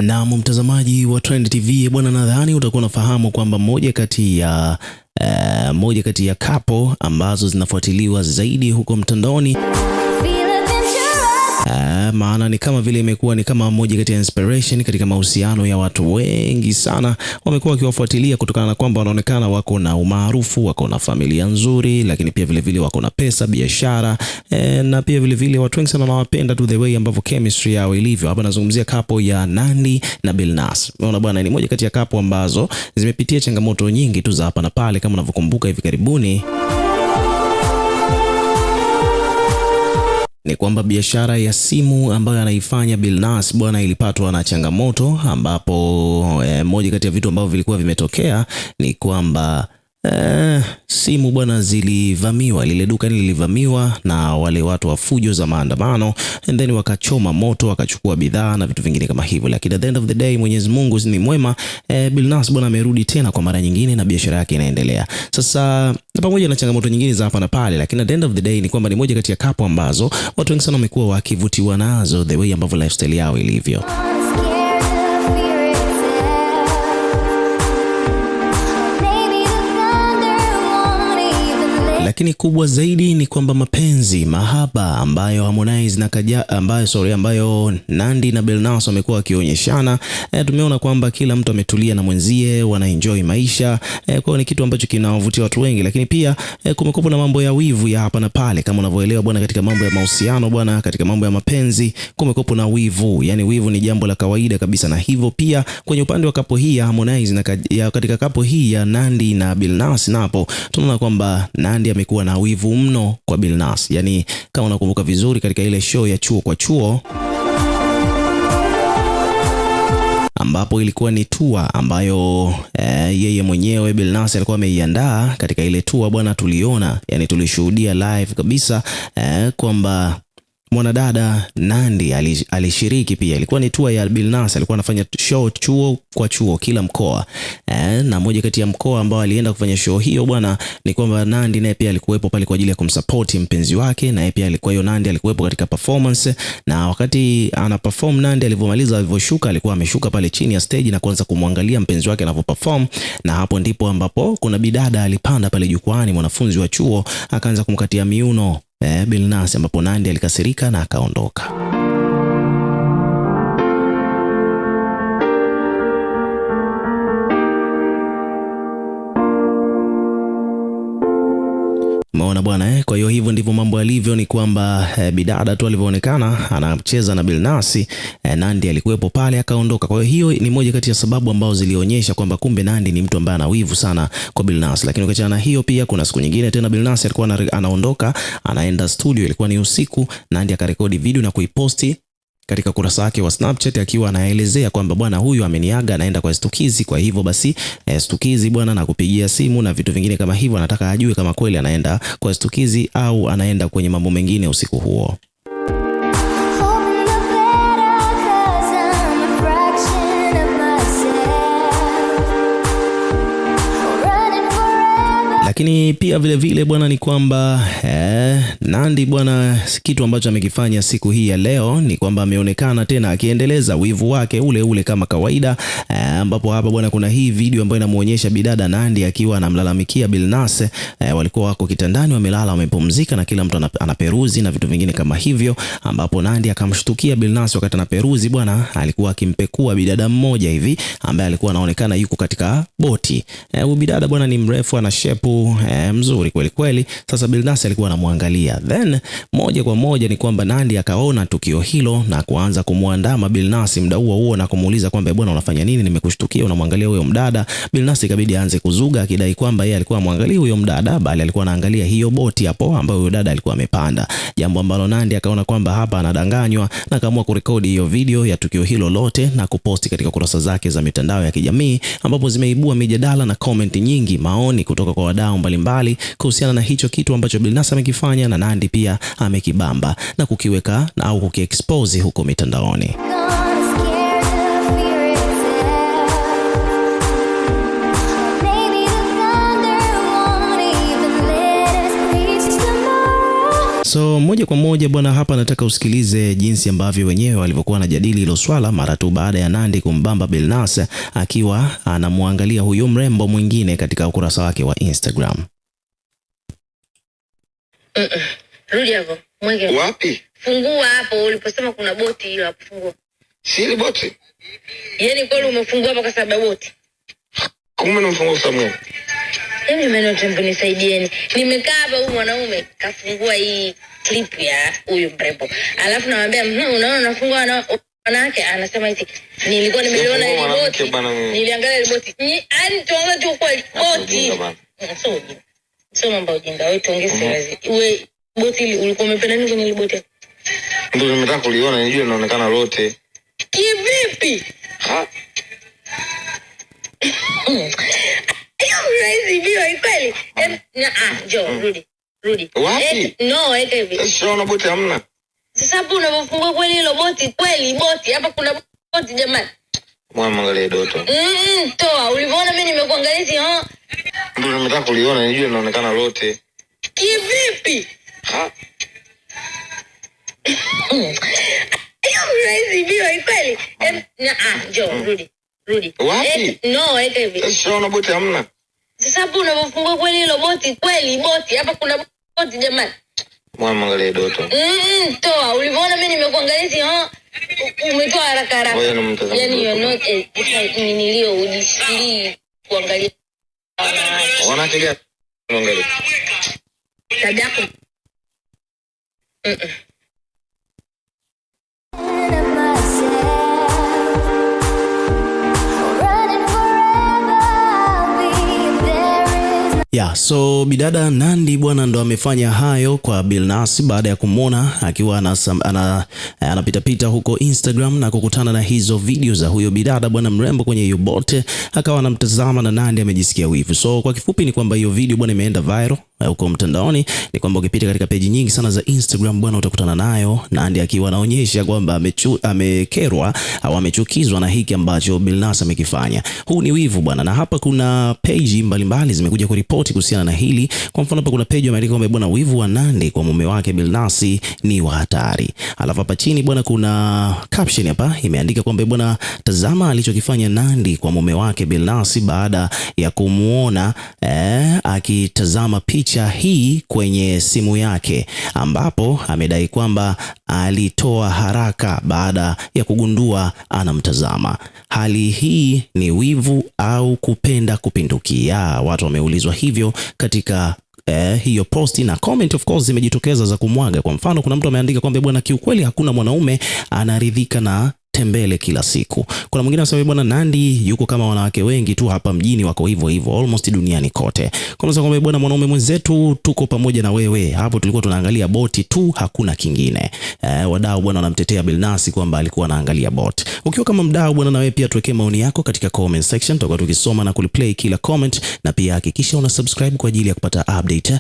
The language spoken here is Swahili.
Na mtazamaji wa Trend TV bwana, nadhani utakuwa unafahamu kwamba moja kati ya couple ambazo zinafuatiliwa zaidi huko mtandaoni, maana ni kama vile imekuwa ni kama moja kati ya inspiration katika mahusiano ya watu wengi sana. Wamekuwa wakiwafuatilia kutokana na kwamba wanaonekana wako na umaarufu, wako na familia nzuri, lakini pia vile vile wako na pesa, biashara, na pia vile vile watu wengi sana wanawapenda to the way ambavyo chemistry yao ilivyo. Hapa nazungumzia couple ya Nandy na Billnass. Unaona bwana, ni moja kati ya couple ambazo zimepitia changamoto nyingi tu za hapa na pale. Kama unavyokumbuka hivi karibuni ni kwamba biashara ya simu ambayo anaifanya Billnass bwana ilipatwa na changamoto, ambapo moja kati ya vitu ambavyo vilikuwa vimetokea ni kwamba simu bwana zilivamiwa, lile duka lilivamiwa na wale watu wa fujo za maandamano, and then wakachoma moto, wakachukua bidhaa na vitu vingine kama hivyo. Lakini at the end of the day, Mwenyezi Mungu ni mwema, Billnass bwana amerudi tena kwa mara nyingine na biashara yake inaendelea. Sasa pamoja na changamoto nyingine za hapa na pale, lakini at the end of the day ni kwamba ni moja kati ya couple ambazo watu wengi sana wamekuwa wakivutiwa nazo, the way ambavyo lifestyle yao ilivyo. Lakini kubwa zaidi ni kwamba mapenzi, mahaba ambayo ambayo Nandy na Billnass wamekuwa wakionyeshana, tumeona kwamba kila mtu ametulia na mwenzie, wanaenjoy maisha, kwa ni kitu ambacho kinawavutia watu wengi. Lakini pia kumekuwa na mambo ya wivu ya hapa na pale, kama unavyoelewa bwana, katika mambo ya mahusiano bwana, katika mambo ya mapenzi kumekuwa na wivu. Yani wivu ni jambo la kawaida kabisa, na hivyo pia kwenye upande wa kapo hii ya Harmonize na katika kapo hii ya Nandy na Billnass, napo tunaona kwamba Nandy amekuwa na wivu mno kwa Billnass. Yani kama unakumbuka vizuri, katika ile show ya chuo kwa chuo, ambapo ilikuwa ni tour ambayo yeye mwenyewe Billnass alikuwa ameiandaa. Katika ile tour bwana, tuliona, yani tulishuhudia live kabisa kwamba mwanadada Nandy alishiriki pia. Ilikuwa ni tour ya Billnass, alikuwa anafanya show chuo kwa chuo kila mkoa, na moja kati ya mkoa ambao alienda kufanya show hiyo bwana ni kwamba Nandy naye pia alikuwepo pale kwa ajili ya kumsupport mpenzi wake, na pia alikuwa Nandy alikuwepo katika performance. Na wakati ana perform, Nandy alivyoshuka, alikuwa ameshuka pale chini ya stage na kuanza kumwangalia mpenzi wake anavyoperform, na hapo ndipo ambapo kuna bidada alipanda pale jukwani, mwanafunzi wa chuo, akaanza kumkatia miuno Billnass, ambapo Nandy alikasirika na akaondoka. Umeona bwana, kwa hiyo hivyo ndivyo mambo yalivyo. Ni kwamba bidada tu alivyoonekana anacheza na Billnass, Nandy alikuwepo pale akaondoka. Kwa hiyo ni moja kati ya sababu ambazo zilionyesha kwamba kumbe Nandy ni mtu ambaye ana wivu sana kwa Billnass. Lakini ukiachana na hiyo, pia kuna siku nyingine tena Billnass alikuwa anaondoka, anaenda studio, ilikuwa ni usiku. Nandy akarekodi video na kuiposti katika kurasa yake wa Snapchat, akiwa anaelezea kwamba bwana, huyu ameniaga, anaenda kwa Stukizi. Kwa hivyo basi Stukizi bwana na kupigia simu na vitu vingine kama hivyo, anataka ajue kama kweli anaenda kwa Stukizi au anaenda kwenye mambo mengine usiku huo. Lakini pia vile vile bwana ni kwamba Nandy bwana, kitu ambacho amekifanya siku hii ya leo ni kwamba ameonekana tena akiendeleza wivu wake ule ule kama kawaida, ambapo hapa bwana kuna hii video ambayo inamuonyesha bidada Nandy akiwa anamlalamikia Billnass. Walikuwa wako kitandani, wamelala, wamepumzika, na kila mtu anaperuzi na vitu vingine kama hivyo, ambapo Nandy akamshtukia Billnass wakati anaperuzi bwana, alikuwa akimpekua bidada mmoja hivi ambaye alikuwa anaonekana yuko katika boti. Huyu bidada bwana ni mrefu, ana shepu mzuri kweli kweli. Sasa Billnass alikuwa anamwangalia, then moja kwa moja ni kwamba Nandy akaona tukio hilo na kuanza kumwandama Billnass muda huo na kumuuliza kwamba bwana, unafanya nini? Nimekushtukia unamwangalia huyo mdada. Billnass ikabidi aanze kuzuga, akidai kwamba yeye alikuwa amwangalia huyo mdada, bali alikuwa anaangalia hiyo boti hapo ambayo huyo dada alikuwa amepanda, jambo ambalo Nandy akaona kwamba hapa anadanganywa, na akaamua kurekodi hiyo video ya tukio hilo lote na kuposti katika kurasa zake za mitandao ya kijamii, ambapo zimeibua mijadala na comment nyingi, maoni kutoka kwa wadau mbalimbali kuhusiana na hicho kitu ambacho Billnass amekifanya, na Nandy pia amekibamba na kukiweka au kukiexpose huko mitandaoni. So moja kwa moja bwana, hapa nataka usikilize jinsi ambavyo wenyewe walivyokuwa wanajadili hilo swala mara tu baada ya Nandy kumbamba Billnass akiwa anamwangalia huyo mrembo mwingine katika ukurasa wake wa Instagram. Rudi hapo. Mwenge. Wapi? Fungua hapo uliposema kuna boti hilo hapo, fungua. Si boti? Yaani kweli umefungua hapa kwa sababu ya boti? Kumbe nimefungua sababu. Yaani mimi naomba nisaidieni. Nimekaa hapa, huyu mwanaume kafungua hii clip ya huyu mrembo. Alafu namwambia unaona nafungua na wanawake, anasema hivi nilikuwa nimeliona ile boti. Niliangalia ile boti. Yaani tuangalie tu kwa boti. So mambo ujinga, wewe tuongeze wazi. Wewe boti ulikuwa umependa nini kwenye ile boti? Ndio nimetaka kuliona, nijue inaonekana lote. Kivipi? Ha? Hizi bio kweli. Jo, rudi. Wapi? No, hivi. Sasa una boti hamna. Sasa hapo unapofungua kweli hilo boti, kweli boti. Hapa kuna boti jamani. Mwana angalia Doto. Toa, ulivoona mimi nimekuangalia Ndio nimetaka kuliona, nijue inaonekana lote. Kivipi? Ha? Hizi bio kweli. Jo, rudi. Wapi? No, hivi. Sasa una boti hamna. Sasa hapo unapofungua kweli hilo boti, kweli boti. Hapa kuna boti jamani. Mwana angalia Doto. Toa, ulivoona mimi nimekuangalia umetoa haraka. Yaani you're not nilio ujisiri kuangalia. Wanategea angalia. Tabia yako. So bidada Nandy bwana ndo amefanya hayo kwa Billnass baada ya kumwona akiwa anapita huko Instagram na kukutana na hizo video za huyo bidada bwana mrembo kwenye hiyo bote, akawa anamtazama na Nandy amejisikia wivu. So kwa kifupi ni kwamba hiyo video bwana imeenda viral huko mtandaoni. Ni kwamba ukipita katika peji nyingi sana za Instagram bwana utakutana nayo Nandy akiwa anaonyesha kwamba amekerwa au amechukizwa na hiki ambacho Billnass amekifanya. Huu ni wivu bwana, na hapa kuna peji mbalimbali zimekuja kuripoti kuhusiana na hili. Kwa mfano hapa kuna peji imeandika kwamba bwana wivu wa Nandy kwa mume wake Billnass ni wa hatari. Alafu hapa chini bwana kuna caption hapa imeandika kwamba bwana tazama alichokifanya Nandy kwa mume wake Billnass baada ya kumuona akitazama picha hii kwenye simu yake, ambapo amedai kwamba alitoa haraka baada ya kugundua anamtazama. Hali hii ni wivu au kupenda kupindukia? Watu wameulizwa hivyo katika hiyo posti, na comment of course zimejitokeza za kumwaga. Kwa mfano kuna mtu ameandika kwamba bwana kiukweli hakuna mwanaume anaridhika na tembele kila siku. Kuna mwingine anasema bwana Nandy yuko kama wanawake wengi tu hapa mjini wako hivyo almost duniani kote. Kwa sababu bwana mwanaume mwenzetu tuko pamoja na wewe. Hapo tulikuwa tunaangalia boti tu, hakuna kingine. Wadau bwana wanamtetea Billnass kwamba alikuwa anaangalia bot. Ukiwa kama mdau bwana, na wewe pia tuwekee maoni yako katika comment section, tutakuwa tukisoma na kuliplay kila comment, na pia hakikisha una subscribe kwa ajili ya kupata update